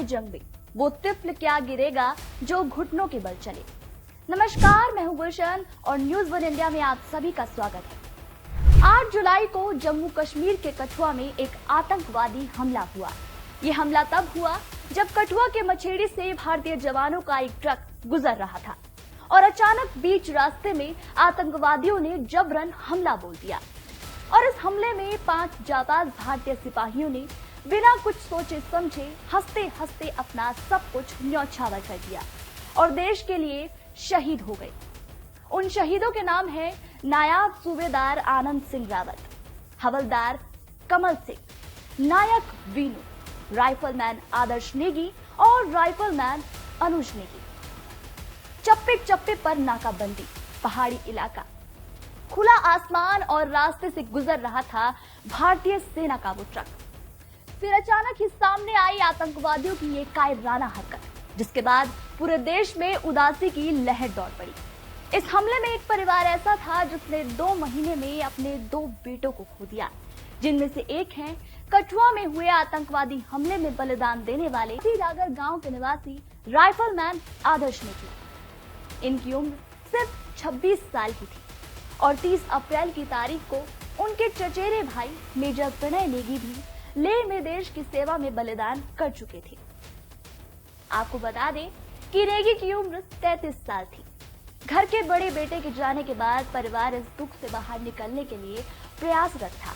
जंग में वो तिफल क्या गिरेगा जो घुटनों के बल चले। नमस्कार, मैं हूं गुलशन और न्यूज वन इंडिया में आप सभी का स्वागत है। 8 जुलाई को जम्मू कश्मीर के कठुआ में एक आतंकवादी हमला हुआ। ये हमला तब हुआ जब कठुआ के मछेड़ी से भारतीय जवानों का एक ट्रक गुजर रहा था और अचानक बीच रास्ते में आतंकवादियों ने जबरन हमला बोल दिया और इस हमले में 5 जाबाज भारतीय सिपाहियों ने बिना कुछ सोचे समझे हंसते हंसते अपना सब कुछ न्यौछावर कर दिया और देश के लिए शहीद हो गए। उन शहीदों के नाम है नायब सूबेदार आनंद सिंह रावत, हवलदार कमल सिंह, नायक वीनू, राइफलमैन आदर्श नेगी और राइफलमैन अनुज नेगी। चप्पे चप्पे पर नाकाबंदी, पहाड़ी इलाका, खुला आसमान और रास्ते से गुजर रहा था भारतीय सेना का वो ट्रक। फिर अचानक ही सामने आई आतंकवादियों की ये कायराना हरकत, जिसके बाद पूरे देश में उदासी की लहर दौड़ पड़ी। इस हमले में एक परिवार ऐसा था जिसने 2 महीने में अपने 2 बेटों को खो दिया, जिनमें से एक हैं कठुआ में हुए आतंकवादी हमले में बलिदान देने वाले रागर गांव के निवासी राइफलमैन आदर्श नेगी। इनकी उम्र सिर्फ 26 साल की थी और 30 अप्रैल की तारीख को उनके चचेरे भाई मेजर प्रणय नेगी भी लेह में देश की सेवा में बलिदान कर चुके थे। आपको बता दें कि नेगी की उम्र 33 साल थी। घर के बड़े बेटे के जाने के बाद परिवार इस दुख से बाहर निकलने के लिए प्रयासरत था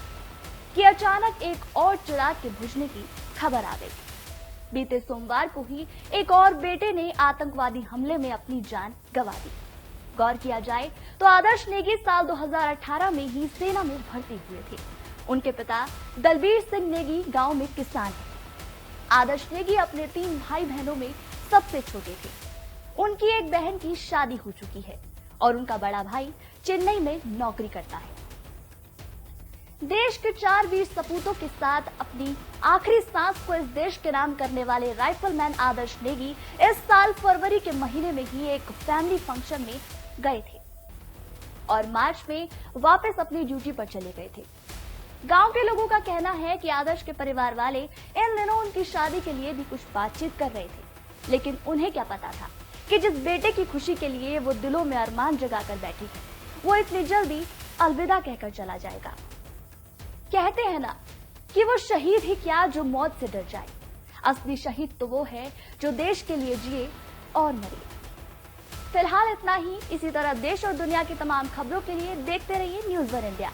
कि अचानक एक और चिराग के बुझने की खबर आ गई। बीते सोमवार को ही एक और बेटे ने आतंकवादी हमले में अपनी जान गंवा दी। गौर किया जाए तो आदर्श नेगी साल 2018 में ही सेना में भर्ती हुए थे। उनके पिता दलबीर सिंह नेगी गांव में किसान हैं। आदर्श नेगी अपने 3 भाई बहनों में सबसे छोटे थे। उनकी एक बहन की शादी हो चुकी है और उनका बड़ा भाई चेन्नई में नौकरी करता है। देश के 4 वीर सपूतों के साथ अपनी आखिरी सांस को इस देश के नाम करने वाले राइफलमैन आदर्श नेगी इस साल फरवरी के महीने में ही एक फैमिली फंक्शन में गए थे और मार्च में वापस अपनी ड्यूटी पर चले गए थे। गांव के लोगों का कहना है कि आदर्श के परिवार वाले इन दिनों उनकी शादी के लिए भी कुछ बातचीत कर रहे थे, लेकिन उन्हें क्या पता था कि जिस बेटे की खुशी के लिए वो दिलों में अरमान जगाकर बैठी है, वो इतनी जल्दी अलविदा कहकर चला जाएगा। कहते हैं ना कि वो शहीद ही क्या जो मौत से डर जाए। असली शहीद तो वो है जो देश के लिए जिए और मरे। फिलहाल इतना ही। इसी तरह देश और दुनिया की तमाम खबरों के लिए देखते रहिए न्यूज वन इंडिया।